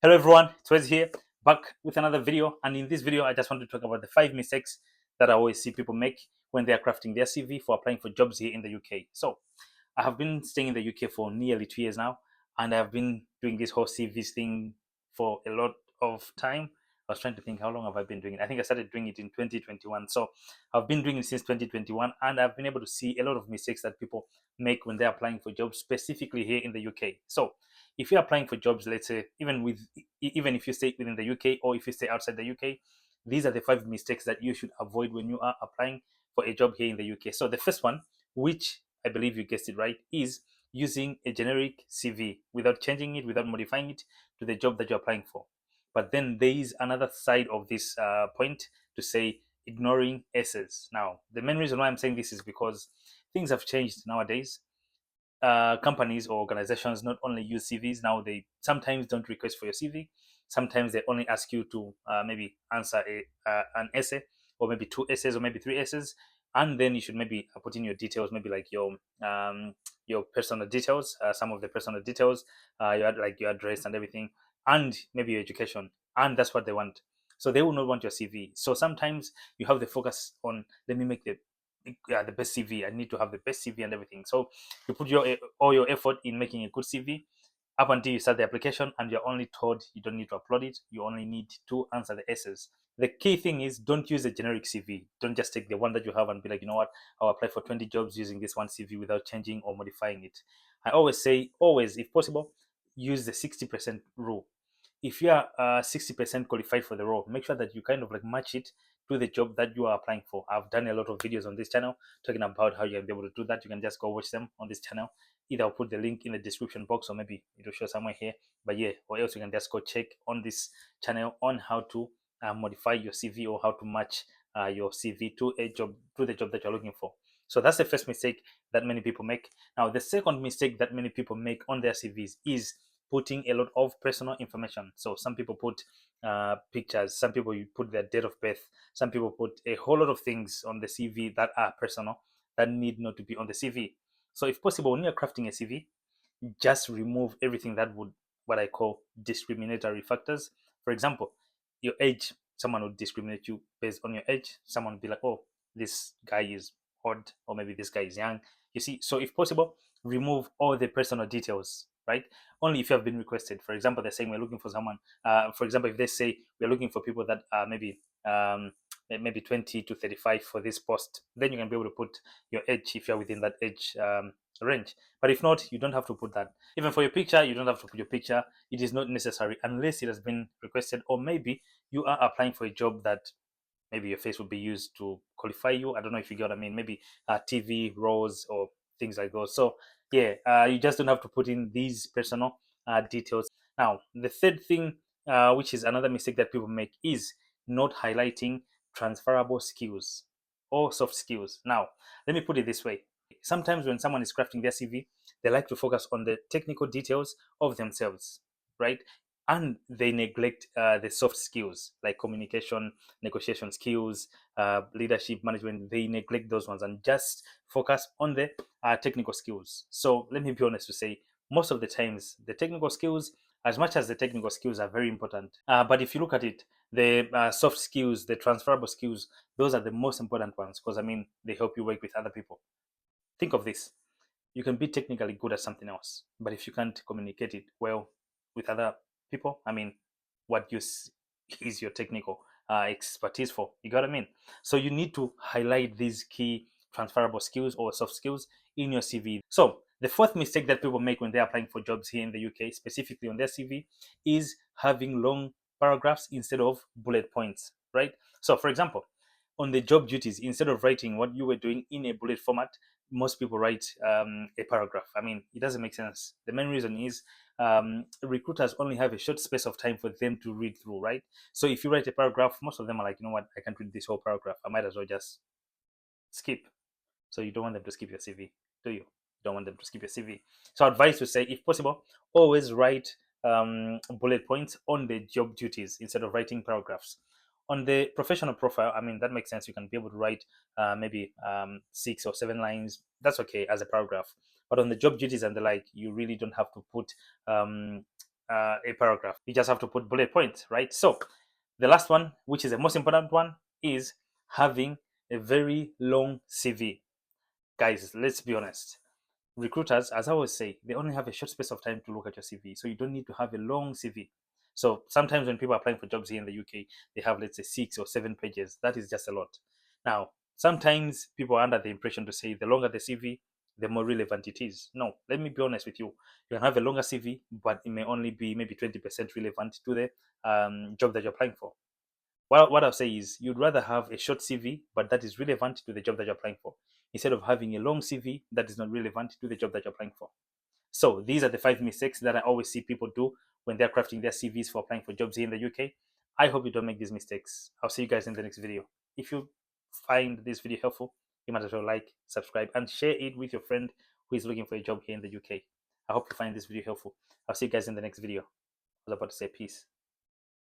Hello everyone, it's Wes here, back with another video. And in this video, I just want to talk about the 5 mistakes that I always see people make when they are crafting their CV for applying for jobs here in the UK. So, I have been staying in the UK for nearly 2 years now, and I've been doing this whole CVs thing for a lot of time. I was trying to think how long have I been doing it. I think I started doing it in 2021. So, I've been doing it since 2021, and I've been able to see a lot of mistakes that people make when they're applying for jobs, specifically here in the UK. So, if you're applying for jobs, let's say even if you stay within the UK or if you stay outside the UK, these are the 5 mistakes that you should avoid when you are applying for a job here in the UK. So the first one, which I believe you guessed it right, is using a generic CV without changing it, without modifying it to the job that you're applying for. But then there is another side of this point to say ignoring S's. Now, the main reason why I'm saying this is because things have changed nowadays. Companies or organizations not only use CVs now, they sometimes don't request for your CV. Sometimes they only ask you to maybe answer an essay, or maybe 2 essays, or maybe 3 essays, and then you should maybe put in your details, maybe like your personal details, some of the personal details, like your address and everything, and maybe your education, and that's what they want. So they will not want your CV. So sometimes you have the focus on, let me make the best CV. I need to have the best CV and everything. So you put all your effort in making a good CV up until you start the application, and you're only told you don't need to upload it. You only need to answer the essays. The key thing is, don't use a generic CV. Don't just take the one that you have and be like, you know what, I'll apply for 20 jobs using this one CV without changing or modifying it. I always say, always, if possible, use the 60% rule. If you are 60% qualified for the role, make sure that you kind of like match it to the job that you are applying for. I've done a lot of videos on this channel talking about how you can be able to do that. You can just go watch them on this channel. Either I'll put the link in the description box, or maybe it'll show somewhere here. But yeah, or else you can just go check on this channel on how to modify your CV, or how to match your CV to the job that you're looking for. So that's the first mistake that many people make. Now, the second mistake that many people make on their CVs is putting a lot of personal information. So some people put pictures, some people you put their date of birth, some people put a whole lot of things on the CV that are personal, that need not to be on the CV. So if possible, when you're crafting a CV, just remove everything that would, what I call, discriminatory factors. For example, your age. Someone would discriminate you based on your age. Someone would be like, oh, this guy is old, or maybe this guy is young. You see, so if possible, remove all the personal details, right? Only if you have been requested. For example, they're saying we're looking for someone. For example, if they say we're looking for people that are maybe 20 to 35 for this post, then you can be able to put your age if you're within that age range. But if not, you don't have to put that. Even for your picture, you don't have to put your picture. It is not necessary unless it has been requested, or maybe you are applying for a job that maybe your face will be used to qualify you. I don't know if you get what I mean. Maybe TV roles or things like those. So yeah, you just don't have to put in these personal details. Now, the third thing, which is another mistake that people make, is not highlighting transferable skills or soft skills. Now, let me put it this way. Sometimes when someone is crafting their CV, they like to focus on the technical details of themselves, right? And they neglect the soft skills like communication, negotiation skills, leadership management. They neglect those ones and just focus on the technical skills. So let me be honest to say, most of the times, the technical skills, as much as the technical skills are very important, but if you look at it, the soft skills, the transferable skills, those are the most important ones, because I mean, they help you work with other people. Think of this: you can be technically good at something else, but if you can't communicate it well with other people, I mean, what use is your technical expertise for? You got what I mean? So you need to highlight these key transferable skills or soft skills in your CV. So the fourth mistake that people make when they're applying for jobs here in the UK, specifically on their CV, is having long paragraphs instead of bullet points, right? So for example, on the job duties, instead of writing what you were doing in a bullet format, most people write a paragraph. I mean, it doesn't make sense. The main reason is recruiters only have a short space of time for them to read through, right? So if you write a paragraph, most of them are like, you know what, I can't read this whole paragraph. I might as well just skip. So you don't want them to skip your CV, do you? You don't want them to skip your CV. So advice to say, if possible, always write bullet points on the job duties instead of writing paragraphs. On the professional profile, I mean, that makes sense. You can be able to write maybe 6 or 7 lines. That's okay as a paragraph. But on the job duties and the like, you really don't have to put a paragraph. You just have to put bullet points, right? So the last one, which is the most important one, is having a very long CV. Guys, let's be honest. Recruiters, as I always say, they only have a short space of time to look at your CV. So you don't need to have a long CV. So sometimes when people are applying for jobs here in the UK, they have, let's say, 6 or 7 pages. That is just a lot. Now, sometimes people are under the impression to say the longer the CV, the more relevant it is. No, let me be honest with you. You can have a longer CV, but it may only be maybe 20% relevant to the job that you're applying for. What I'll say is you'd rather have a short CV, but that is relevant to the job that you're applying for, instead of having a long CV that is not relevant to the job that you're applying for. So these are the 5 mistakes that I always see people do when they're crafting their CVs for applying for jobs here in the UK. I hope you don't make these mistakes. I'll see you guys in the next video. If you find this video helpful, you might as well like, subscribe, and share it with your friend who is looking for a job here in the UK. I hope you find this video helpful. I'll see you guys in the next video. I was about to say peace.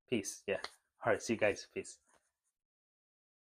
Peace, yeah. All right, see you guys. Peace.